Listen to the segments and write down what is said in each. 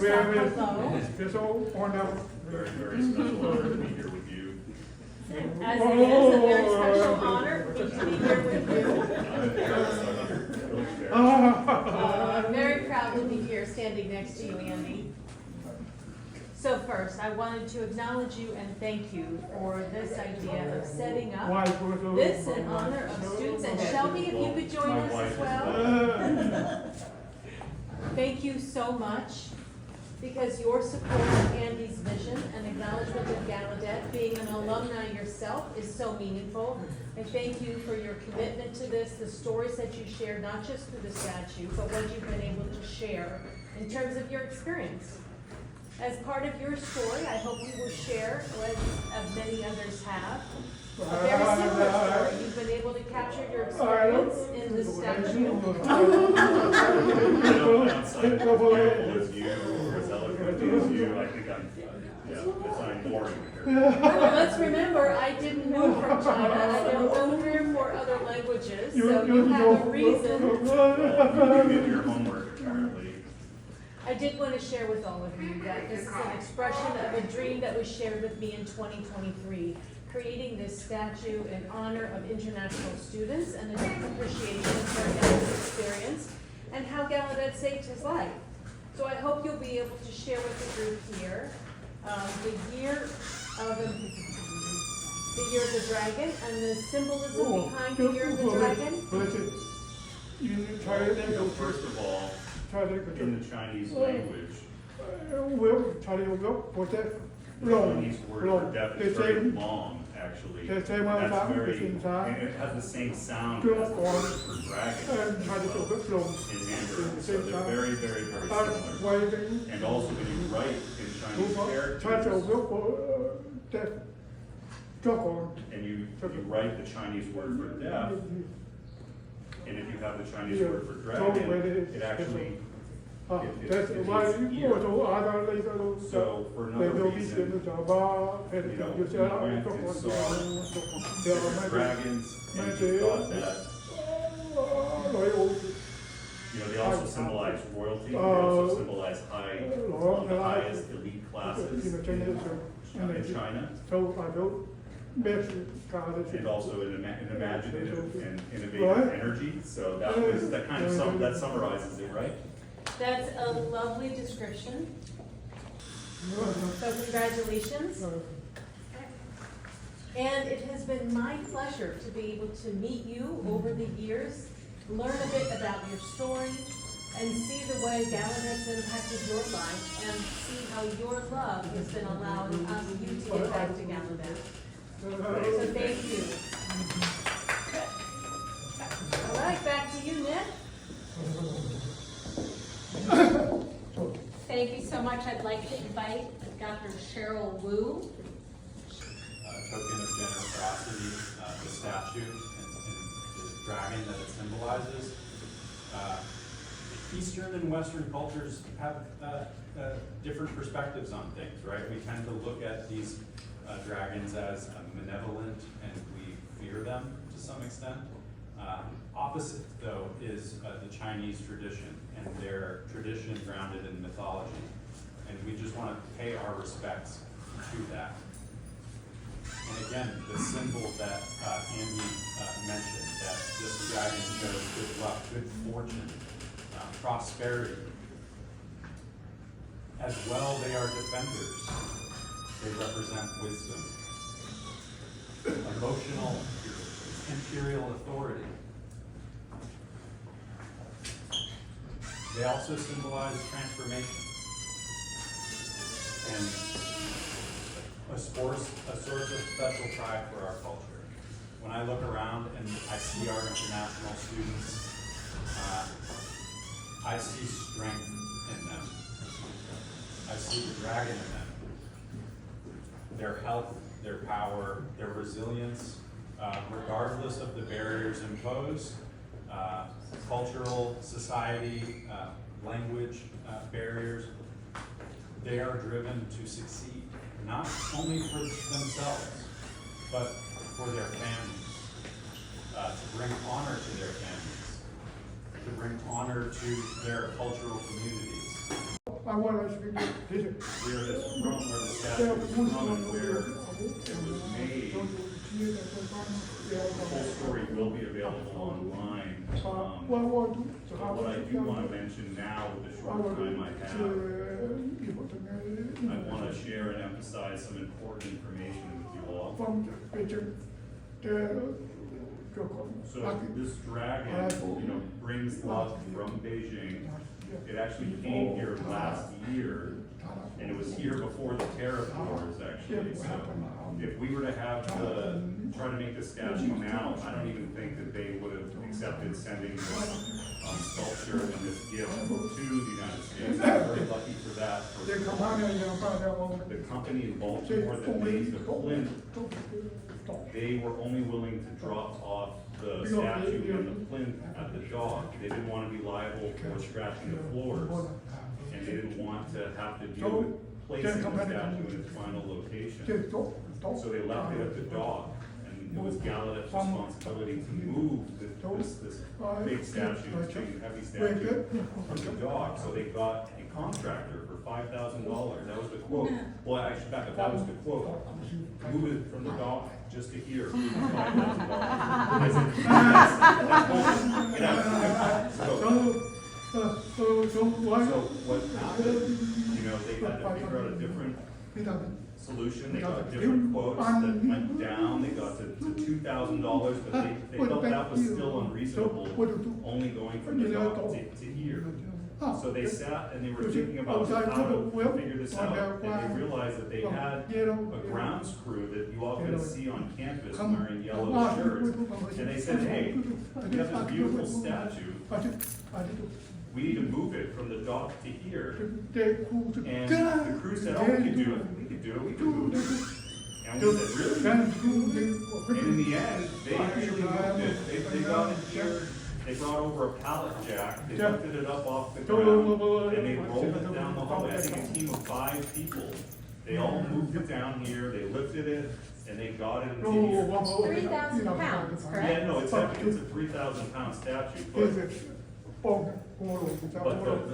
First off, hello. Special honor. Very, very special honor to be here with you. As it is a very special honor for me to be here with you. I'm very proud to be here standing next to you, Andy. So first, I wanted to acknowledge you and thank you for this idea of setting up this in honor of students. And Shelby, if you could join us as well. Thank you so much, because your support of Andy's vision and acknowledgement of Gallaudet, being an alumni yourself, is so meaningful. I thank you for your commitment to this, the stories that you shared, not just through the statue, but what you've been able to share in terms of your experience. As part of your story, I hope you will share, as many others have, a very similar story. You've been able to capture your experience in the statue. I don't sound beautiful as you or as eloquent as you. I think I'm boring here. Well, let's remember, I didn't move from China. I don't know 3 or 4 other languages, so you have a reason. You did your homework, apparently. I did want to share with all of you that this is an expression of a dream that was shared with me in 2023, creating this statue in honor of international students and a deep appreciation for Gallaudet experience and how Gallaudet saved his life. So I hope you'll be able to share with the group here the year of the dragon and the symbolism behind the year of the dragon. First of all, in the Chinese language, the Chinese word for death is very long, actually. And it has the same sound as the word for dragon in Mandarin. So they're very, very, very similar. And also when you write in Chinese characters, and you write the Chinese word for death, and if you have the Chinese word for dragon, it actually it ear. So for another reason, we went and saw different dragons, and we thought that they also symbolize royalty. They also symbolize the highest elite classes in China. And also an imaginative and innovative energy. So that summarizes it, right? That's a lovely description. So congratulations. And it has been my pleasure to be able to meet you over the years, learn a bit about your story, and see the way Gallaudet's impacted your life, and see how your love has been allowing you to get back to Gallaudet. So thank you. All right, back to you, Nick. Thank you so much. I'd like to invite Dr. Cheryl Wu. Token of generosity, the statue and the dragon that it symbolizes. Eastern and Western cultures have different perspectives on things, right? We tend to look at these dragons as malevolent and we fear them to some extent. Opposite, though, is the Chinese tradition and their tradition grounded in mythology. And we just want to pay our respects to that. And again, the symbol that Andy mentioned, that this dragon shows good luck, good fortune, prosperity. As well, they are defenders. They represent wisdom, emotional, imperial authority. They also symbolize transformation and a source of special pride for our culture. When I look around and I see our international students, I see strength in them. I see the dragon in them. Their health, their power, their resilience, regardless of the barriers imposed, cultural, society, language barriers, they are driven to succeed, not only for themselves, but for their families, to bring honor to their families, to bring honor to their cultural communities. I want to speak this. where the statue is from and where it was made. The whole story will be available online. But what I do want to mention now with the short time I have, I want to share and emphasize some important information with you all. So this dragon, brings love from Beijing. It actually came here last year, and it was here before the tariff wars, actually. So if we were to try to make the statue now, I don't even think that they would have accepted sending this sculpture and this gift to the United States. We're very lucky for that. The company in Baltimore that made the plinth, they were only willing to drop off the statue and the plinth at the dock. They didn't want to be liable for scratching the floors, and they didn't want to have to deal with placing the statue in its final location. So they left it at the dock, and it was Gallaudet's responsibility to move this big statue, this big heavy statue from the dock. So they got a contractor for $5,000. That was the quote. Well, I should back up. That was the quote. Move it from the dock just to here. $5,000. I said, that's bullshit. Get out. So what happened? They had to figure out a different solution. They got different quotes that went down. They got to $2,000, but they felt that was still unreasonable, only going from the dock to here. So they sat and they were thinking about how to figure this out, and they realized that they had a grounds crew that you all could see on campus wearing yellow shirts. And they said, hey, we have this beautiful statue. We need to move it from the dock to here. And the crew said, oh, we can do it. We can move it. And we said, really? And in the end, they actually moved it. They got it here. They brought over a pallet jack. They lifted it up off the ground, and they rolled it down the hallway. I think a team of 5 people. They all moved it down here. They lifted it, and they got it into here. 3,000 pounds, correct? Yeah, no, it's a 3,000-pound statue. But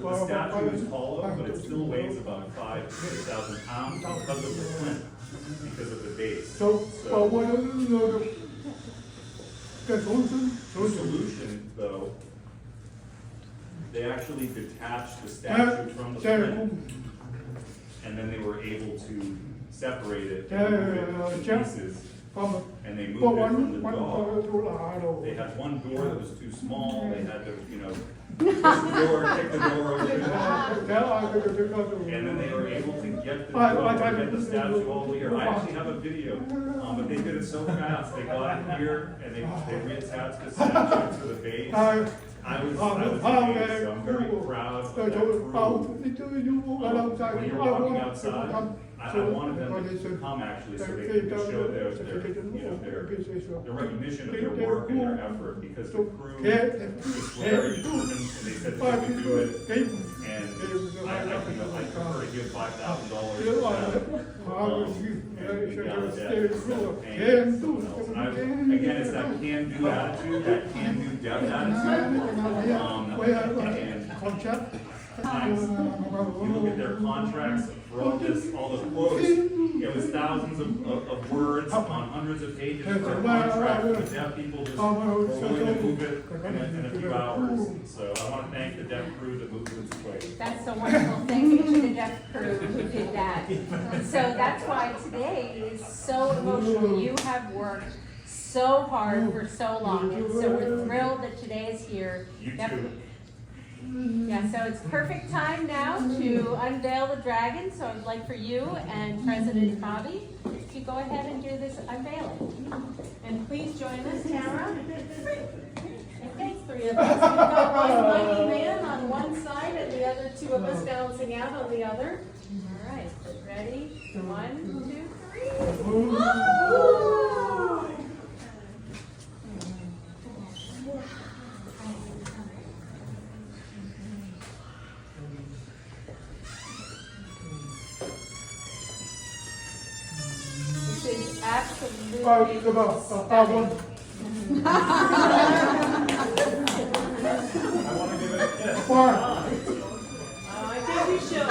the statue is hollow, but it still weighs about 5,000 to 6,000 pounds because of the plinth, because of the base. The solution, though, they actually detached the statue from the plinth, and then they were able to separate it and move it to pieces, and they moved it from the dock. They had one door that was too small. They had to, take the door open, and then they were able to get the statue all the way here. I actually have a video, but they did it so fast. They got it here, and they reattached the statue to the base. I was amazed, so I'm very proud of that crew. When you're walking outside, I wanted them to come actually, so they could show their recognition of their work and their effort, because the crew was very determined, and they said they could do it. And I prefer to give $5,000 to them. Again, it's that can-do attitude, that can-do depth attitude. Sometimes you look at their contracts for all the quotes, it was thousands of words on hundreds of pages for a contract. The deaf people just were willing to move it in a few hours. So I want to thank the deaf crew that moved it this way. That's a wonderful thing to the deaf crew who did that. So that's why today is so emotional. You have worked so hard for so long, and so we're thrilled that today is here. You too. Yeah, so it's perfect time now to unveil the dragon. So I'd like for you and President Bobbi to go ahead and do this unveiling. And please join us, Tara. Okay, 3 of us. We've got one mighty man on one side and the other 2 of us balancing out on the other. All right, ready? 1, 2, 3. Oh! Absolutely stunning. I I want to give it a kiss. I think we should.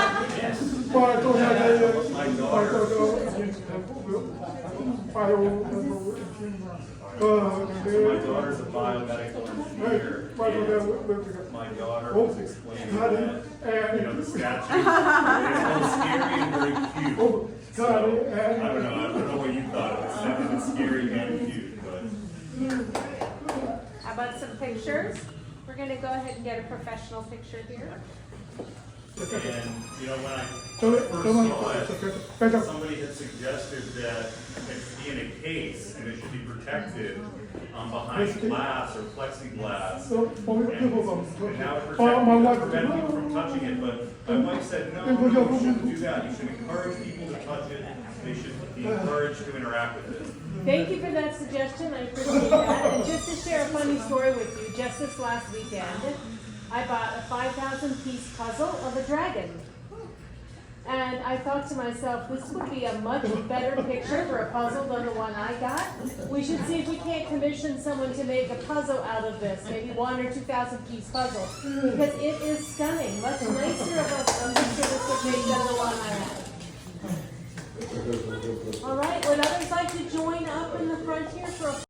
My daughter's a biomedical engineer, and my daughter was explaining that, the statue is scary and very cute. So, I don't know what you thought of it, it's scary and cute, but. How about some pictures? We're gonna go ahead and get a professional picture here. And, when I first saw it, somebody had suggested that it be in a case and it should be protected behind glass or plexiglass. And now it prevent people from touching it, but my wife said, no, you shouldn't do that. You should encourage people to touch it. They should be encouraged to interact with it. Thank you for that suggestion, I appreciate that. And just to share a funny story with you, just this last weekend, I bought a 5,000 piece puzzle of a dragon. And I thought to myself, this would be a much better picture for a puzzle than the one I got. We should see if we can't commission someone to make a puzzle out of this, maybe 1,000 or 2,000 piece puzzle. Because it is stunning, much nicer of a picture this would make than the one I had. All right, would others like to join up in the front here for a